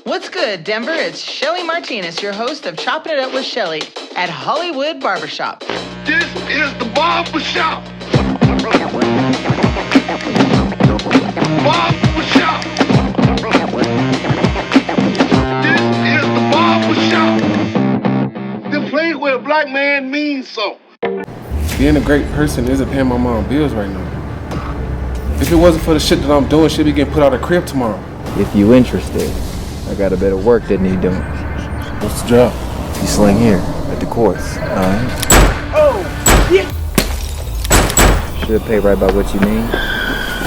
What's good, Denver? It's Shelly Martinez, your host of Chopping It Up with Shelly at Hollywood Barbershop. This is the barbershop. Barbershop. This is the barbershop. The place where a black man means so. Being a great person isn't paying my mom bills right now. If it wasn't for the shit that I'm doing, she'd be getting put out of crib tomorrow. If you interested, I got a bit of work that need doing. What's the job? You sling here at the course, alright? Oh, yeah. Should pay right by what you need.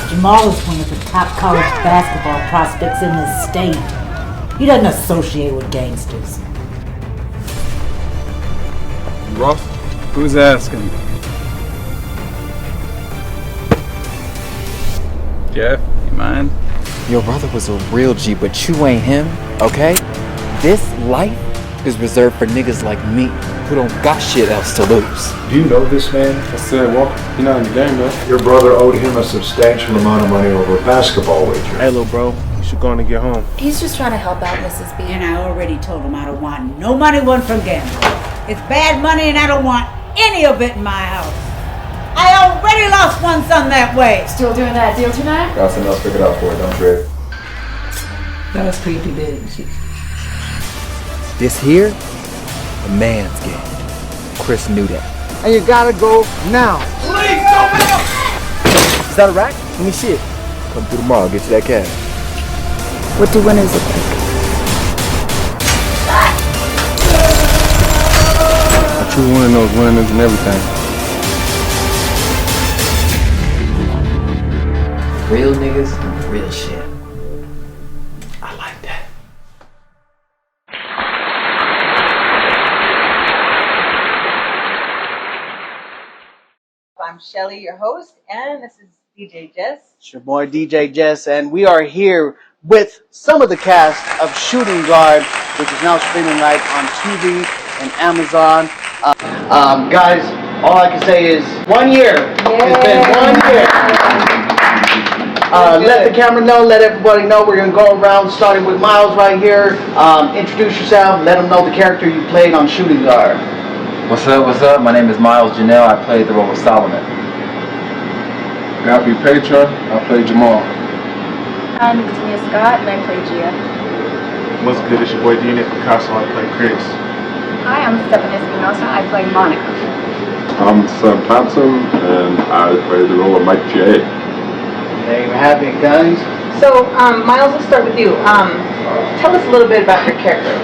Jamal is one of the top college basketball prospects in this state. He doesn't associate with gangsters. Ross? Who's asking? Jeff, you mind? Your brother was a real G, but you ain't him, okay? This life is reserved for niggas like me who don't got shit else to lose. Do you know this man? I said, Walker, you're not in the game, though. Your brother owed him a substantial amount of money over a basketball wager. Hey, little bro, you should go on and get home. He's just trying to help out Mrs. B. And I already told him I don't want no money won from gambling. It's bad money and I don't want any of it in my house. I already lost one son that way. Still doing that deal tonight? Got something else figured out for it, don't trip. That was creepy big. This here, a man's game. Chris knew that. And you gotta go now. Please come out. Is that a rack? Let me see it. Come through tomorrow, get you that cash. What do winners look like? A true winner knows winners and everything. Real niggas and real shit. I like that. I'm Shelly, your host, and this is DJ Jess. It's your boy DJ Jess, and we are here with some of the cast of Shooting Guard, which is now streaming right on TV and Amazon. Guys, all I can say is 1 year. It's been 1 year. Let the camera know, let everybody know. We're going to go around, starting with Miles right here. Introduce yourself, let them know the character you played on Shooting Guard. What's up? My name is Miles Janelle. I played the role of Solomon. Happy Petra, I play Jamal. I'm Katia Scott, and I play Gia. What's good? It's your boy Dina Picasso, I play Chris. Hi, I'm Stephanie Espinosa. I play Monica. I'm Sam Thompson, and I play the role of Mike J. There you have it, guys. So, Miles, let's start with you. Tell us a little bit about your character.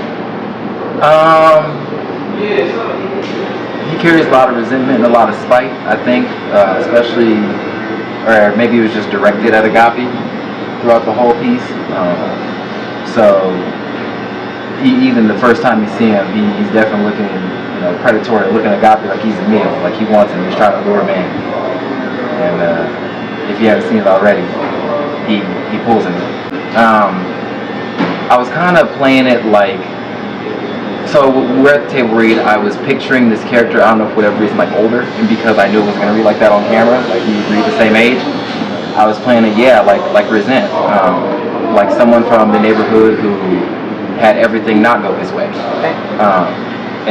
He carries a lot of resentment and a lot of spite, I think, especially, or maybe it was just directed at Agapi throughout the whole piece. So, even the first time you see him, he's definitely looking, predatory, looking at Agapi like he's a meal, like he wants him, he's trying to lure him in. And if you haven't seen it already, he pulls him. I was kind of playing it like, so we're at the table read, I was picturing this character, I don't know for whatever reason, like older, and because I knew it was going to read like that on camera, like he would read the same age, I was playing it, like Resent, like someone from the neighborhood who had everything not go his way,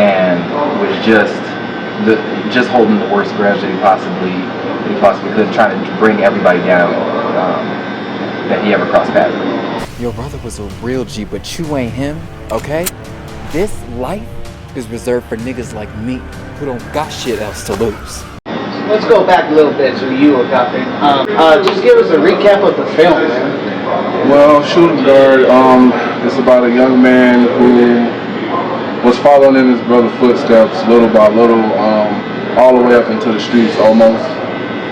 and was just holding the worst grudge that he possibly could, trying to bring everybody down that he ever crossed paths with. Your brother was a real G, but you ain't him, okay? This life is reserved for niggas like me who don't got shit else to lose. Let's go back a little bit to you, Agape. Just give us a recap of the film, man. Well, Shooting Guard, it's about a young man who was following in his brother's footsteps little by little, all the way up into the streets almost.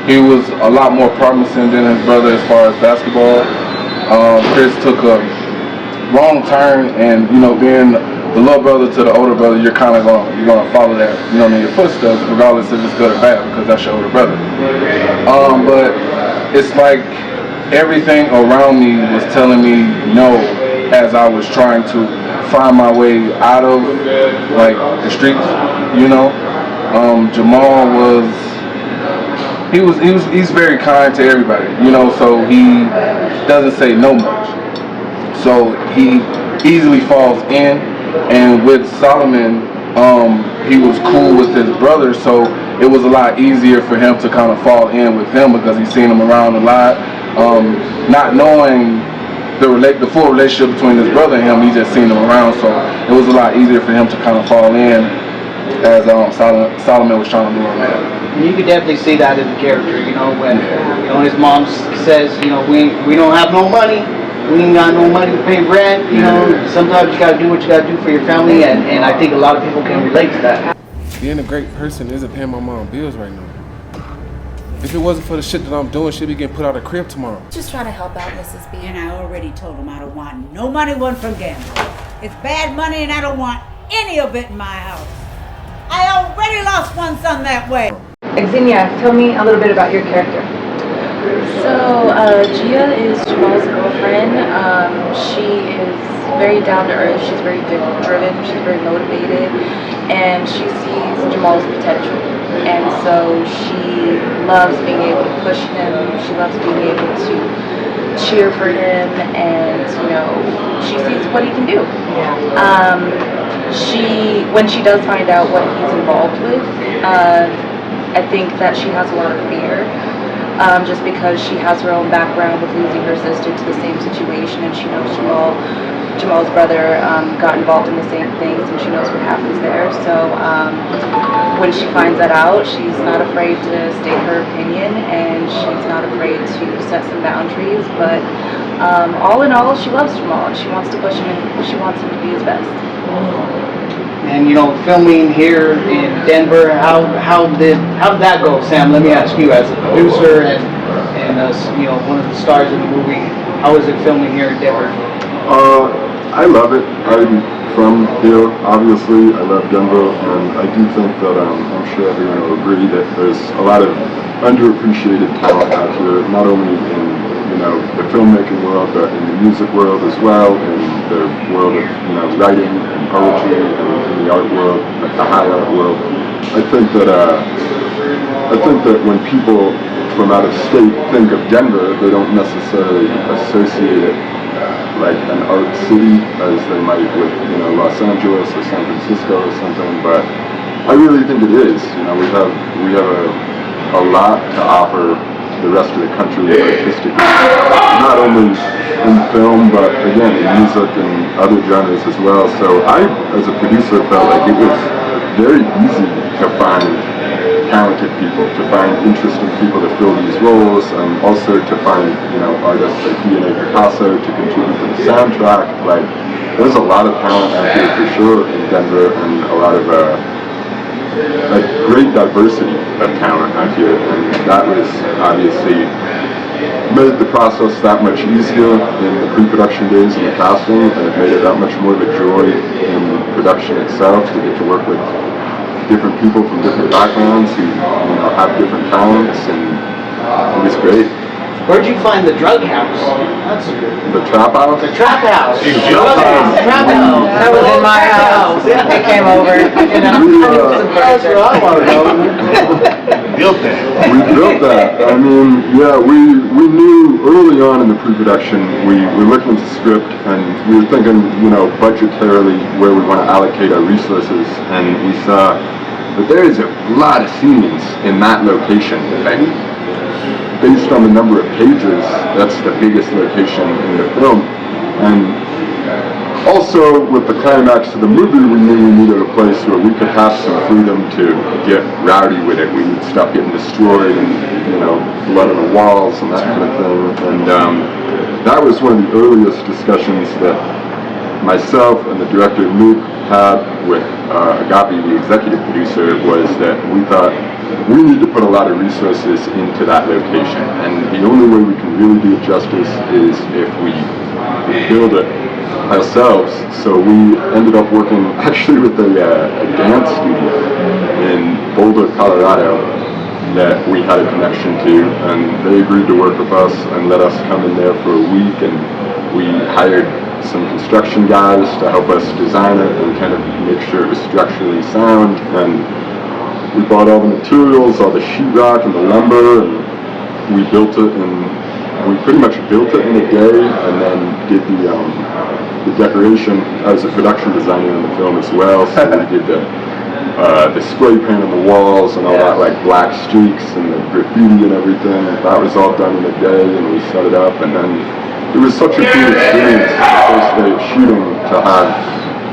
He was a lot more promising than his brother as far as basketball. Chris took a wrong turn, and being the little brother to the older brother, you're kind of gonna follow that, in your footsteps, regardless if it's good or bad, because that's your older brother. But it's like everything around me was telling me no, as I was trying to find my way out of the streets. Jamal he's very kind to everybody, so he doesn't say no much. So he easily falls in. And with Solomon, he was cool with his brother, so it was a lot easier for him to kind of fall in with him because he's seen him around a lot. Not knowing the full relationship between his brother and him, he just seen him around, so it was a lot easier for him to kind of fall in as Solomon was trying to do on that. You could definitely see that in the character, when his mom says, we don't have no money, we ain't got no money to pay rent, sometimes you gotta do what you gotta do for your family, and I think a lot of people can relate to that. Being a great person isn't paying my mom bills right now. If it wasn't for the shit that I'm doing, she'd be getting put out of crib tomorrow. Just trying to help out Mrs. B. And I already told him I don't want no money won from gambling. It's bad money and I don't want any of it in my house. I already lost one son that way. Xenia, tell me a little bit about your character. So, Gia is Jamal's girlfriend. She is very down to earth. She's very driven. She's very motivated, and she sees Jamal's potential. And so she loves being able to push him. She loves being able to cheer for him, and she sees what he can do. When she does find out what he's involved with, I think that she has a lot of fear. Just because she has her own background with losing her sister to the same situation, and she knows Jamal's brother got involved in the same things, and she knows what happens there. So when she finds that out, she's not afraid to state her opinion, and she's not afraid to set some boundaries. But all in all, she loves Jamal, and she wants to push him, and she wants him to be his best. And filming here in Denver, how did that go, Sam? Let me ask you, as a producer and one of the stars of the movie, how is it filming here in Denver? I love it. I'm from here, obviously. I love Denver, and I do think that I'm sure everyone will agree that there's a lot of underappreciated talent out here, not only in the filmmaking world, but in the music world as well, in the world of writing and poetry, and in the art world, like the high art world. I think that when people from out of state think of Denver, they don't necessarily associate it like an art city as they might with Los Angeles or San Francisco or something. But I really think it is. We have a lot to offer the rest of the country artistically, not only in film, but again in music and other genres as well. So I, as a producer, felt like it was very easy to find talented people, to find interesting people to fill these roles, and also to find artists like DNA Picasso to contribute to the soundtrack. Like, there's a lot of talent out here for sure in Denver, and a lot of a great diversity of talent out here, and that was obviously made the process that much easier in the pre-production days and the casting, and it made it that much more of a joy in production itself to get to work with different people from different backgrounds who have different talents, and it was great. Where'd you find the drug house? The trap house? The trap house. That was in my house. They came over. That's where I want to go. Built that. We built that. I mean, yeah, we knew early on in the pre-production, we were looking at the script, and we were thinking, budgetarily where we want to allocate our resources, and we saw that there is a lot of scenes in that location. Based on the number of pages, that's the biggest location in the film. And also, with the climax of the movie, we knew we needed a place where we could have some freedom to get rowdy with it. We need stuff getting destroyed and, blood on the walls and that kind of thing. And that was one of the earliest discussions that myself and the director Luke had with Agapi, the executive producer, was that we thought we need to put a lot of resources into that location, and the only way we can really do it justice is if we build it ourselves. So we ended up working actually with a dance studio in Boulder, Colorado that we had a connection to, and they agreed to work with us and let us come in there for a week, and we hired some construction guys to help us design it and kind of make sure it was structurally sound, and we bought all the materials, all the sheetrock and the lumber, and we built it in we pretty much built it in a day and then did the decoration as a production designer in the film as well. So we did the spray paint on the walls and all that like black streaks and the graffiti and everything. That was all done in a day, and we set it up, and then it was such a cool experience the first day of shooting to have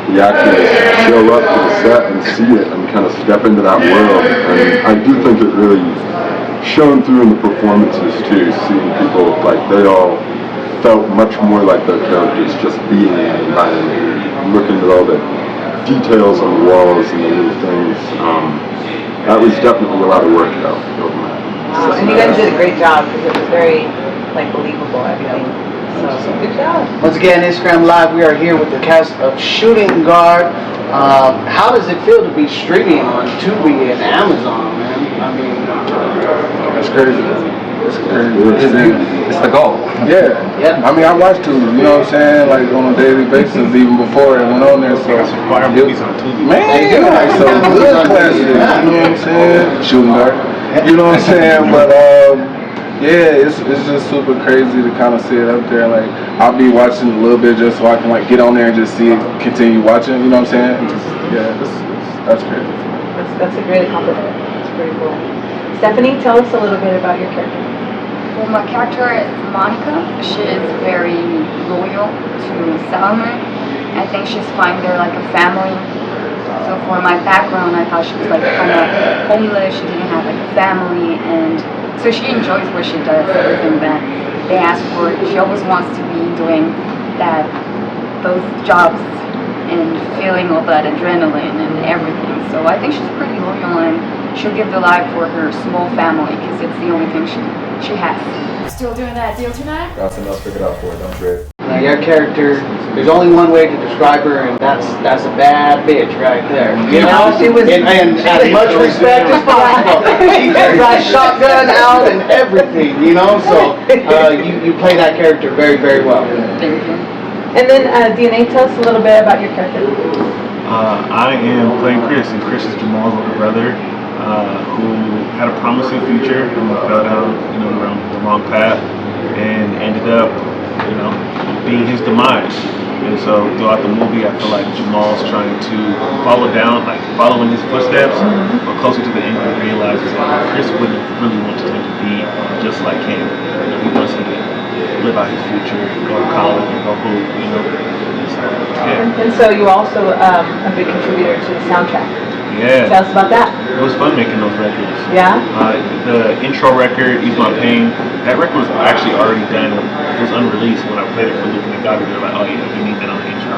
the actors show up to the set and see it and kind of step into that world. And I do think it really shone through in the performances too, seeing people like they all felt much more like their characters just being in that environment, looking at all the details on the walls and the little things. That was definitely a lot of work though, building that. And you guys did a great job because it was very like believable, everything. So good job. Once again, Instagram Live, we are here with the cast of Shooting Guard. How does it feel to be streaming on Tubi and Amazon, man? I mean, That's crazy. It's crazy. It's the goal. Yeah. I mean, I watch Tubi, you know what I'm saying? Like on a daily basis, even before it went on there. So Fire movies on Tubi. man, like some good classics. You know what I'm saying? Shooting Guard. You know what I'm saying? But yeah, it's just super crazy to kind of see it up there. Like I'll be watching a little bit just so I can like get on there and just see it, continue watching. You know what I'm saying? That's crazy. That's a great accomplishment. That's pretty cool. Stephanie, tell us a little bit about your character. Well, my character is Monica. She is very loyal to Salomon. I think she's finding her like a family. So for my background, I thought she was like kind of homeless. She didn't have like a family, and so she enjoys what she does, everything that they ask for. She always wants to be doing those jobs and feeling all that adrenaline and everything. So I think she's pretty loyal, and she'll give the life for her small family because it's the only thing she has. Still doing that deal tonight? Got something else figured out for it, don't trip. now your character, there's only one way to describe her, and that's a bad bitch right there. You know, she was, and as much respect as possible. She can ride shotgun out and everything, you know. So you play that character very, very well. Thank you. And then DNA, tell us a little bit about your character. I am playing Chris, and Chris is Jamal's older brother, who had a promising future and fell down, the wrong path, and ended up, being his demise. And so throughout the movie, I feel like Jamal's trying to follow in his footsteps, but closer to the end, he realizes that Chris wouldn't really want him to be just like him. He wants him to live out his future, go to college, and go hoop, So, yeah. And so you're also a big contributor to the soundtrack. Yeah. Tell us about that. It was fun making those records. Yeah? The intro record, Ease My Pain, that record was actually already done. It was unreleased. When I played it for Luke and the Gaga, they were like, oh yeah, we need that on the intro.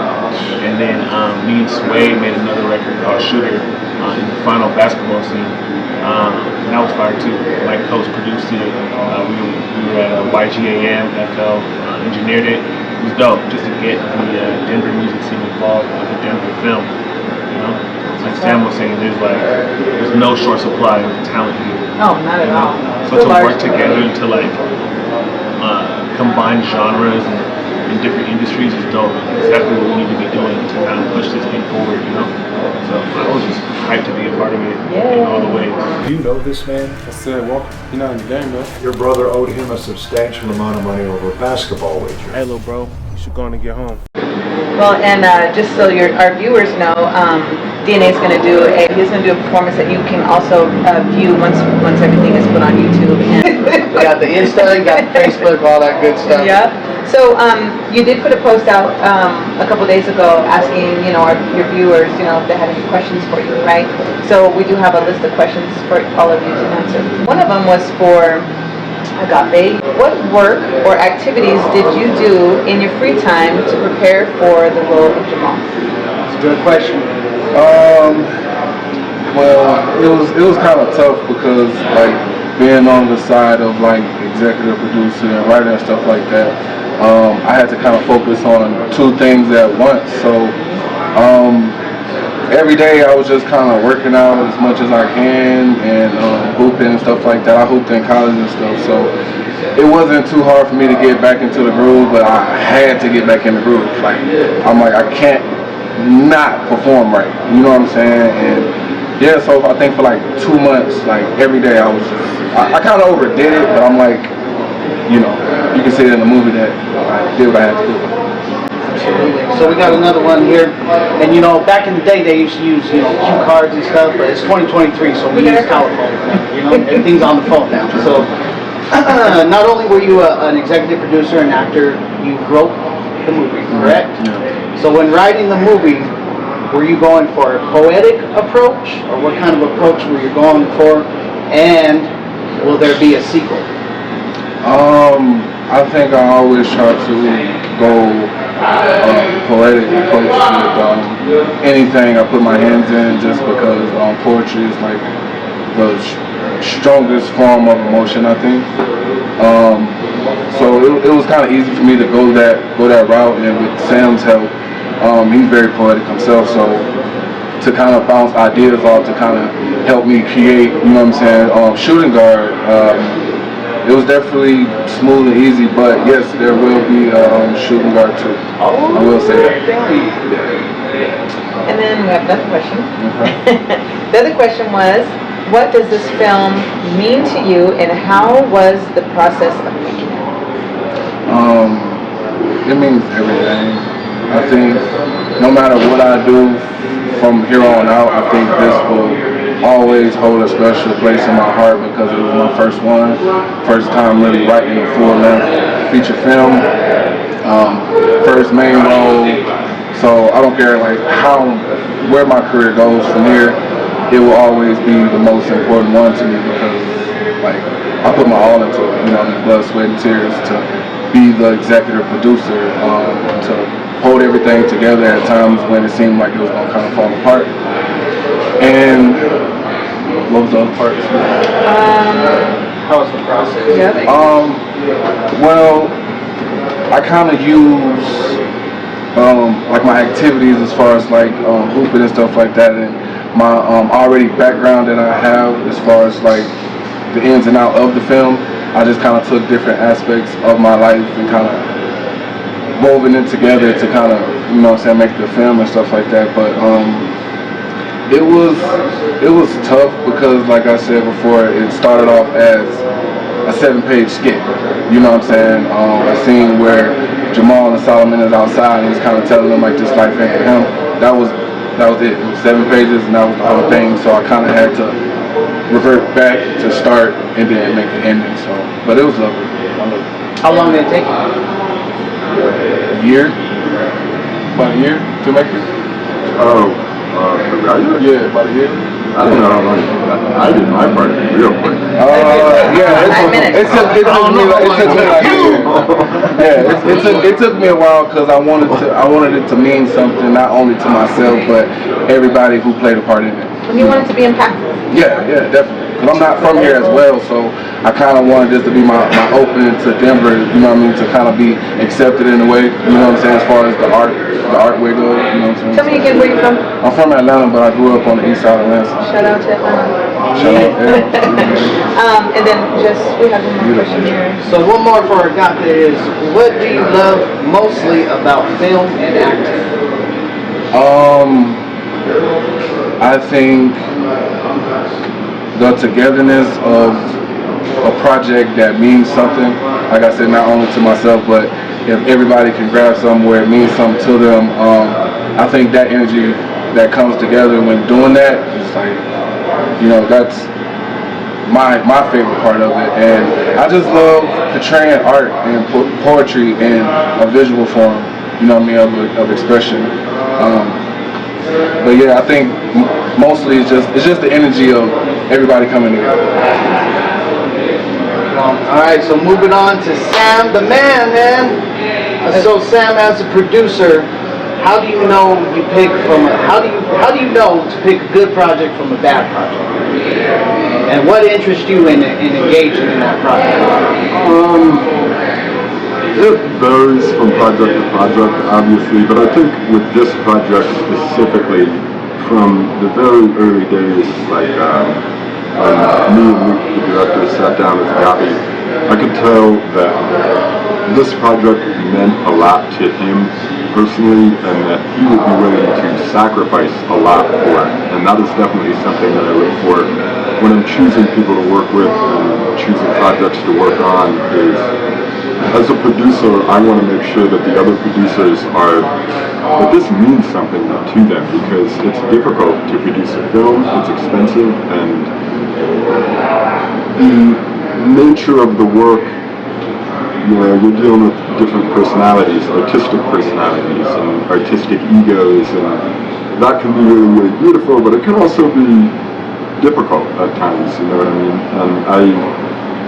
And then me and Sway made another record called Shooter in the final basketball scene. And that was fire too. Mike Coast produced it. We were at YGAM, FL, engineered it. It was dope just to get the Denver music scene involved with the Denver film. Like Sam was saying, there's no short supply of talent here. Oh, not at all. So to work together and to combine genres and different industries is dope. It's exactly what we need to be doing to kind of push this thing forward, So I was just hyped to be a part of it in all the ways. Do you know this man? I said, Walker, you're not in the game, though. Your brother owed him a substantial amount of money over a basketball wager. Hey, little bro, you should go on and get home. Well, and just so our viewers know, DNA is going to do a performance that you can also view once everything is put on YouTube. And we got the Insta, you got the Facebook, all that good stuff. Yeah. So you did put a post out a couple days ago asking, your viewers, if they had any questions for you, right? So we do have a list of questions for all of you to answer. One of them was for Agape. What work or activities did you do in your free time to prepare for the role of Jamal? That's a good question. Well, it was kind of tough because being on the side of executive producer and writer and stuff like that, I had to kind of focus on two things at once. So every day I was just kind of working out as much as I can and hooping and stuff like that. I hooped in college and stuff, so it wasn't too hard for me to get back into the groove, but I had to get back in the groove. I can't not perform right. You know what I'm saying? And yeah, so I think for 2 months, every day I was just, I kind of overdid it, but I'm you you can see it in the movie that I did what I had to do. Absolutely. So we got another one here, and you know, back in the day they used to use, you know, cue cards and stuff, but it's 2023, so we use telephones now. You know, everything's on the phone now. So not only were you an executive producer and actor, you wrote the movie, correct? Yeah. So when writing the movie, were you going for a poetic approach, or what kind of approach were you going for? And will there be a sequel? I think I always try to go poetic approach with anything I put my hands in, just because poetry is like the strongest form of emotion, I think. So it was kind of easy for me to go that route, and with Sam's help, he's very poetic himself, so to kind of bounce ideas off, to kind of help me create, you know what I'm saying, Shooting Guard, it was definitely smooth and easy, but yes, there will be Shooting Guard too. I will say that. And then we have another question. Okay. The other question was, what does this film mean to you, and how was the process of making it? It means everything. I think no matter what I do from here on out, I think this will always hold a special place in my heart, because it was my first time really writing a full-length feature film, first main role. So I don't care like where my career goes from here, it will always be the most important one to me, because like I put my all into it, you know, blood, sweat, and tears, to be the executive producer, to hold everything together at times when it seemed like it was gonna kind of fall apart. And what was the other part? How was the process? Well, I kind of use like my activities as far as like hooping and stuff like that, and my already background that I have as far as like the ins and out of the film. I just kind of took different aspects of my life and kind of woven it together to kind of, you know what I'm saying, make the film and stuff like that. But it was tough, because like I said before, it started off as a 7-page skit. You know what I'm saying? A scene where Jamal and Solomon is outside and he's kind of telling them like this life ain't for him. That was it. It was 7 pages, and that was the whole thing. So I kind of had to revert back to start and then make the ending. So, but it was lovely. How long did it take you? A year, about a year to make it. Yeah, about a year. I don't know how long I did my part real quick. It took me a while, because I wanted it to mean something, not only to myself but everybody who played a part in it. And you want it to be impactful? Yeah, definitely. Because I'm not from here as well, so I kind of wanted this to be my opening to Denver, you know what I mean, to kind of be accepted in a way, you know what I'm saying, as far as the art way goes, you know what I'm saying. Tell me again, where you from? I'm from Atlanta, but I grew up on the east side of Atlanta. Shout out to Atlanta. Shout out, yeah. And then we have one more question here. So one more for Agate is, what do you love mostly about film and acting? I think the togetherness of a project that means something, like I said, not only to myself, but if everybody can grab something where it means something to them, I think that energy that comes together when doing that is like, you know, that's my favorite part of it. And I just love portraying art and poetry in a visual form, you know what I mean, of expression. But yeah, I think mostly it's just the energy of everybody coming together. All right, so moving on to Sam, the man. So Sam, as a producer, how do you know how do you know to pick a good project from a bad project? And what interests you in engaging in that project? It varies from project to project, obviously, but I think with this project specifically, from the very early days, like when me and Luke, the director, sat down with Gabby, I could tell that this project meant a lot to him personally, and that he would be willing to sacrifice a lot for it. And that is definitely something that I look for when I'm choosing people to work with and choosing projects to work on, is as a producer, I want to make sure that the other producers that this means something to them, because it's difficult to produce a film, it's expensive, and the nature of the work, you're dealing with different personalities, artistic personalities, and artistic egos, and that can be really, really beautiful, but it can also be difficult at times, you know what I mean? And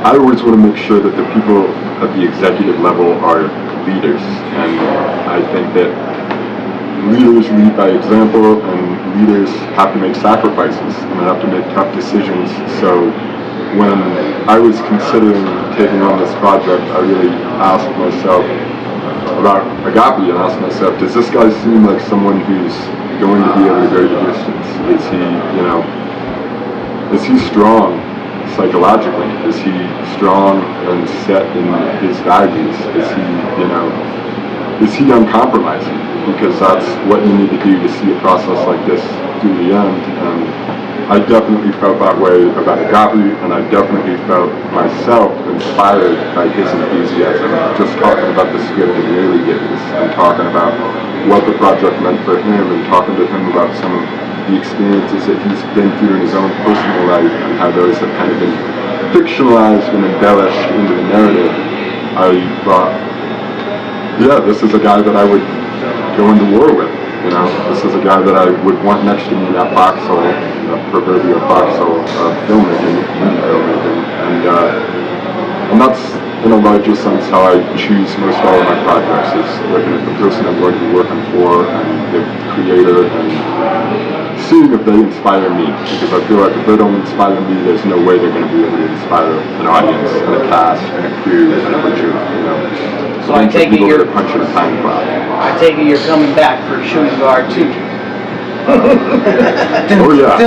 I always want to make sure that the people at the executive level are leaders, and I think that leaders lead by example, and leaders have to make sacrifices, and they have to make tough decisions. So when I was considering taking on this project, I really asked myself about Agapi, and asked myself, does this guy seem like someone who's going to be able to go the distance? Is he strong psychologically? Is he strong and set in his values? Is he uncompromising? Because that's what you need to do to see a process like this through the end. And I definitely felt that way about Agapi, and I definitely felt myself inspired by his enthusiasm, just talking about the script in the early days, and talking about what the project meant for him, and talking to him about some of the experiences that he's been through in his own personal life, and how those have kind of been fictionalized and embellished into the narrative. I thought, yeah, this is a guy that I would go into war with. This is a guy that I would want next to me in that foxhole, that proverbial foxhole of filmmaking, and that's, in a larger sense, how I choose most all of my projects, is looking at the person I'm going to be working for, and the creator, and seeing if they inspire me, because I feel like if they don't inspire me, there's no way they're going to be able to inspire an audience, and a cast, and a crew, and a bunch of, So I take it you're punching a time clock. I take it you're coming back for Shooting Guard 2. Oh yeah.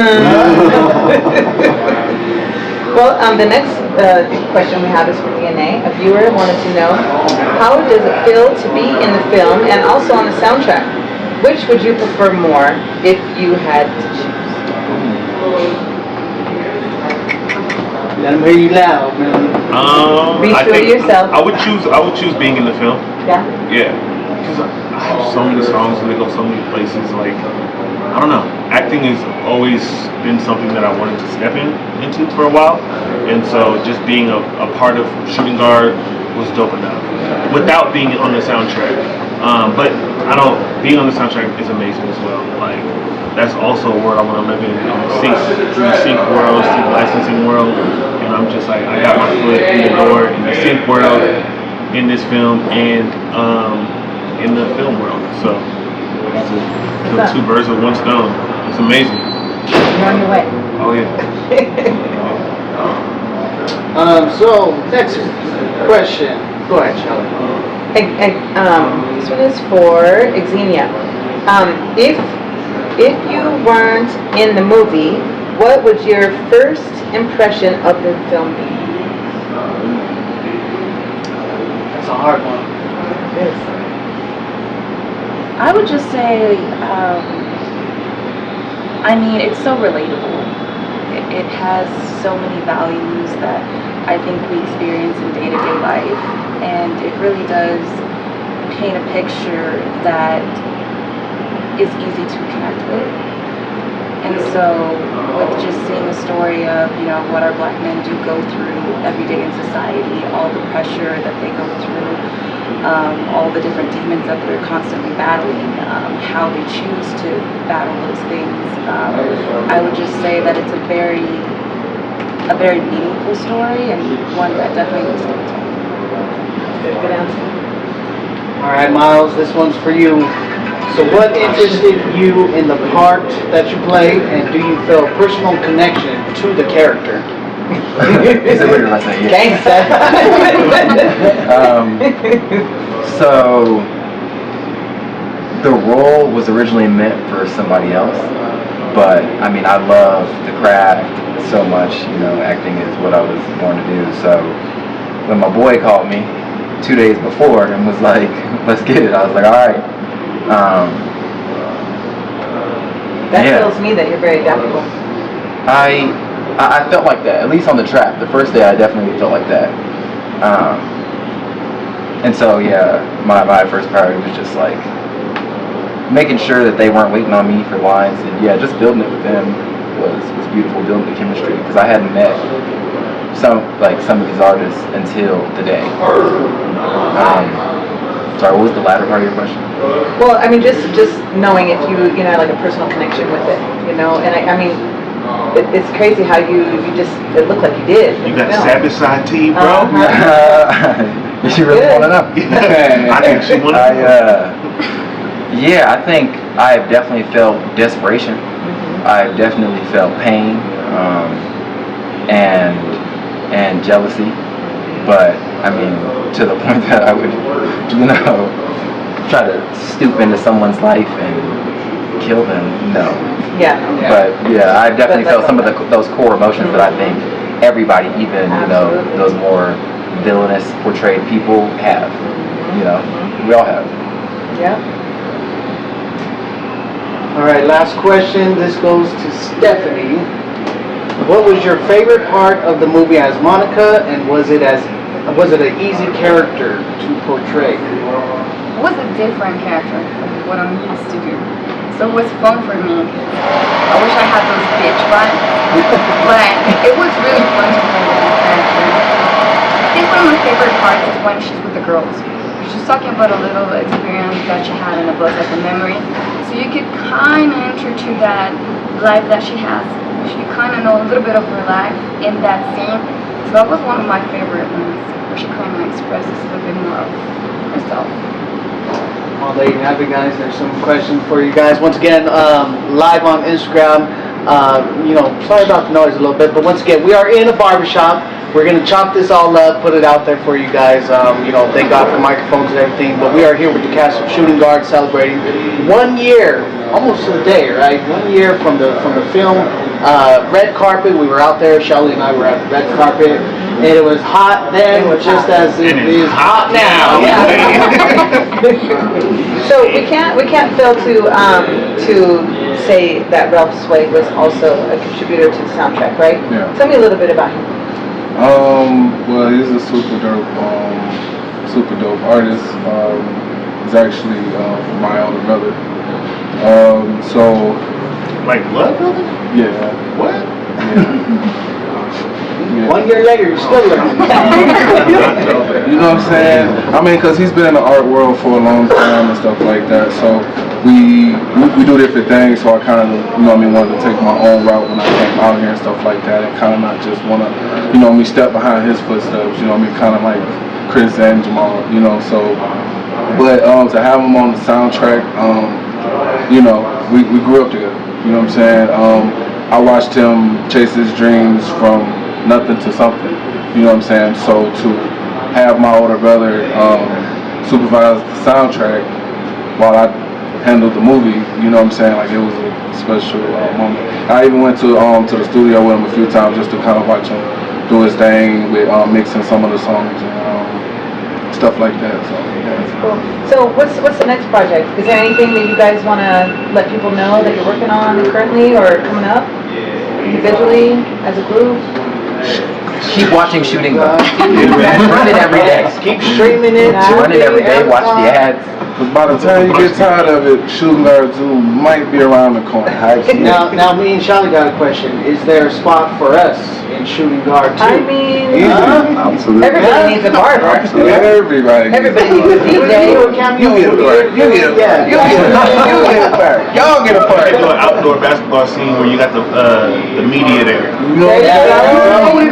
Well, the next question we have is from DNA. A viewer wanted to know, how does it feel to be in the film and also on the soundtrack? Which would you prefer more if you had to choose? Let me hear you loud, man. Be true to yourself. I would choose being in the film. Yeah? Yeah. Because I have so many songs and they go so many places. Like, I don't know. Acting has always been something that I wanted to step into for a while. And so just being a part of Shooting Guard was dope enough. Without being on the soundtrack. But being on the soundtrack is amazing as well. Like, that's also a world I want to live in the sync world, sync licensing world. And I'm just like, I got my foot in the door in the sync world, in this film, and in the film world. So it's kill two birds with one stone. It's amazing. You're on your way. Oh yeah. So next question. Go ahead, Charlie. This one is for Xenia. If you weren't in the movie, what would your first impression of the film be? That's a hard one. It is. I would just say, it's so relatable. It has so many values that I think we experience in day-to-day life, and it really does paint a picture that is easy to connect with. And so with just seeing the story of, what our Black men do go through every day in society, all the pressure that they go through, all the different demons that they're constantly battling, how they choose to battle those things, I would just say that it's a very meaningful story, and one that definitely needs to be told. Good answer. All right, Miles, this one's for you. So what interested you in the part that you play, and do you feel a personal connection to the character? Is it weird if I say yes? So the role was originally meant for somebody else, but I love the craft so much. Acting is what I was born to do. So when my boy called me 2 days before and was like, "Let's get it," I was like, "All right." That tells me that you're very adaptable. I felt like that, at least on the track. The first day I definitely felt like that. And so, yeah, my first priority was just like making sure that they weren't waiting on me for lines, and yeah, just building it with them was beautiful, building the chemistry, because I hadn't met some of these artists until today. Sorry, what was the latter part of your question? Well, I mean, just knowing if you had like a personal connection with it, and I mean, it's crazy how you just, it looked like you did. You got the Sabbath side tea, bro? You really want to know? I actually want to know. Yeah, I think I've definitely felt desperation. I've definitely felt pain, and jealousy. But I mean, to the point that I would, try to stoop into someone's life and kill them. No. Yeah. But yeah, I've definitely felt some of those core emotions that I think everybody, even those more villainous portrayed people, have. We all have. Yeah. All right, last question. This goes to Stephanie. What was your favorite part of the movie as Monica, and was it an easy character to portray? It was a different character from what I'm used to do. So it was fun for me. I wish I had those bitch vibes. But it was really fun to play with that character. I think one of my favorite parts is when she's with the girls. She's talking about a little experience that she had in the book, like a memory. So you could kind of enter to that life that she has. You kind of know a little bit of her life in that scene. So that was one of my favorite ones, where she kind of expresses a little bit more of herself. Well, there you have it, guys. There's some questions for you guys. Once again, live on Instagram. Sorry about the noise a little bit, but once again, we are in a barbershop. We're going to chop this all up, put it out there for you guys. Thank God for microphones and everything. But we are here with the cast of Shooting Guard celebrating 1 year, almost to the day, right? 1 year from the film. Red carpet. We were out there. Shelly and I were at the red carpet. And it was hot then, just as it is hot now. So we can't fail to say that Ralph Sway was also a contributor to the soundtrack, right? Yeah. Tell me a little bit about him. Well, he's a super dope artist. He's actually my older brother. Like blood brother? Yeah. What? Yeah. 1 year later, you're still learning. You know what I'm saying? I mean, because he's been in the art world for a long time and stuff like that. So we do different things. So I kind of, wanted to take my own route when I came out here and stuff like that, and kind of not just want to, step behind his footsteps. Kind of like Chris and Jamal. So, but to have him on the soundtrack, we grew up together. You know what I'm saying? I watched him chase his dreams from nothing to something. You know what I'm saying? So to have my older brother supervise the soundtrack while I handled the movie, you know what I'm saying? Like, it was a special moment. I even went to the studio with him a few times just to kind of watch him do his thing with mixing some of the songs and stuff like that. So yeah. That's cool. So what's the next project? Is there anything that you guys want to let people know that you're working on currently or coming up individually as a group? Keep watching Shooting Guard. Run it every day. Keep streaming it. Run it every day. Watch the ads. But by the time you get tired of it, Shooting Guard Zoo might be around the corner. Now, me and Charlie got a question. Is there a spot for us in Shooting Guard too? I mean, Absolutely. everybody needs a barber. Everybody needs a DJ. You get a part. You get a part. You get a part. Y'all get a part. Do an outdoor basketball scene where you got the media there.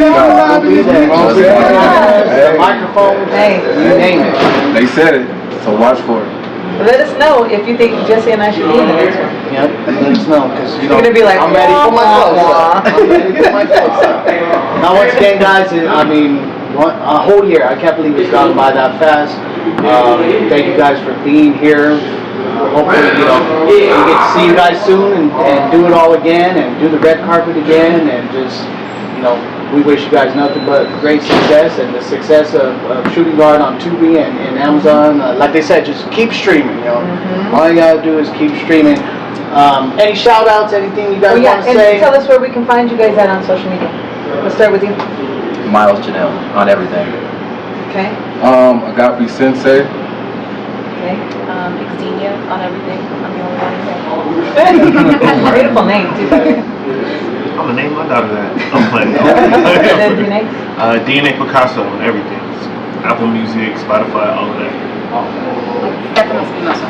The microphones, you name it. They said it, so watch for it. Let us know if you think Jesse and I should be in the next one. Yep, let us know, because You're gonna be like, I'm ready for my close-up. I'm ready for my close-up. Now, once again, guys, a whole year. I can't believe it's gone by that fast. Thank you guys for being here. Hopefully, we get to see you guys soon and do it all again and do the red carpet again and just, we wish you guys nothing but great success and the success of Shooting Guard on Tubi and Amazon. Like they said, just keep streaming, All you gotta do is keep streaming. Any shout outs, anything you guys want to say? And tell us where we can find you guys at on social media. Let's start with you. Miles Janelle on everything. Okay. Agape Sensei. Okay. Xenia on everything. I'm the only one who Beautiful name, too, by the way. I'm gonna name my daughter that. I'm playing. And then DNA? DNA Picasso on everything. Apple Music, Spotify, all of that. Definitely Spinoza.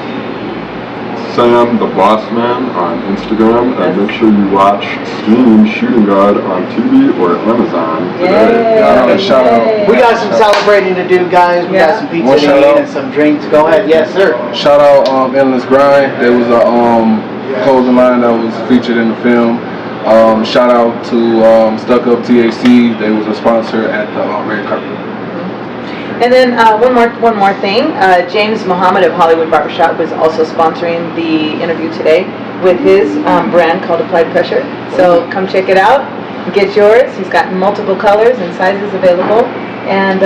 Sam the Boss Man on Instagram, and make sure you watch Stream Shooting Guard on TV or Amazon today. Shout out. We got some celebrating to do, guys. We got some pizza One to shout eat out. and some drinks. Go ahead. Yes, sir. Shout out Endless Grind. There was a clothing line that was featured in the film. Shout out to Stuck Up THC. They was a sponsor at the red carpet. And then one more thing. James Muhammad of Hollywood Barbershop was also sponsoring the interview today with his brand called Applied Pressure. So come check it out. Get yours. He's got multiple colors and sizes available. And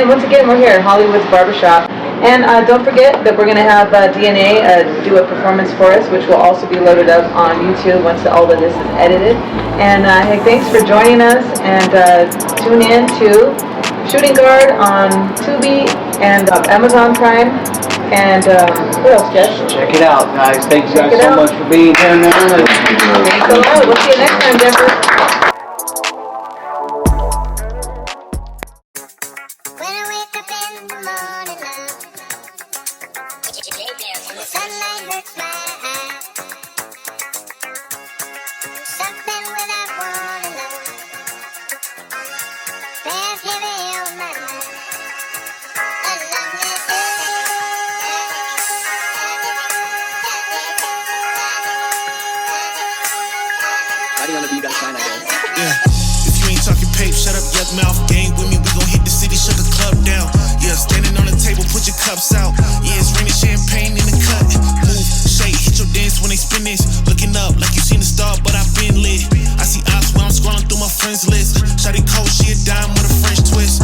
once again, we're here at Hollywood's Barbershop. And don't forget that we're going to have DNA do a performance for us, which will also be loaded up on YouTube once all of this is edited. And hey, thanks for joining us. And tune in to Shooting Guard on Tubi and Amazon Prime. And what else, Jess? Check it out, guys. Thank you Check guys it so out. much for being here, man. Thanks a lot. We'll see you next time, Denver. If you ain't talking pape, shut up, yuck mouth. Gang with me, we gon' hit the city, shut the club down. Yeah, standing on the table, put your cups out. Yeah, it's raining champagne in the cut. Move, shake, hit your dance when they spin this. Looking up like you seen the star, but I've been lit. I see ops when I'm scrolling through my friends list. Shawty cold, she a dime with a French twist.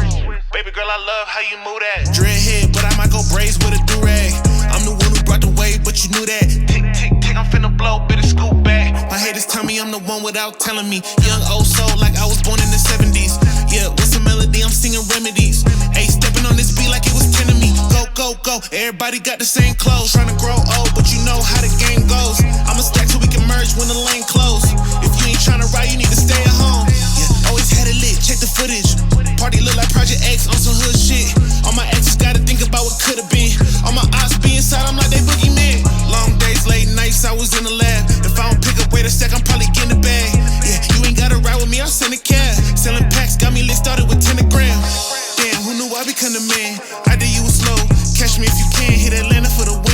Baby girl, I love how you move that. Dreadhead, but I might go braids with a do-rag. I'm the one who brought the wave, but you knew that. Tick, tick, tick, I'm finna blow, better scoop back. My haters tell me I'm the one without telling me. Young old soul like I was born in the 70s. Yeah, with some melody, I'm singing remedies. Ayy, stepping on this beat like it was 10 of me. Go, go, go, everybody got the same clothes. Tryna grow old, but you know how the game goes. I'ma stack so we can merge when the lane close. If you ain't tryna ride, you need to stay at home. Yeah, always had it lit, check the footage. Party look like Project X on some hood shit. All my exes gotta think about what could've been. All my ops be inside, I'm like they boogeyman. Long days, late nights, I was in the lab. If I don't pick up, wait a sec, I'm probably getting a bag. Yeah, you ain't gotta ride with me, I'll send a cab. Selling packs, got me lit, started with 10 a gram. Damn, who knew I become the man? I did you was slow. Catch me if you can, hit Atlanta for the win.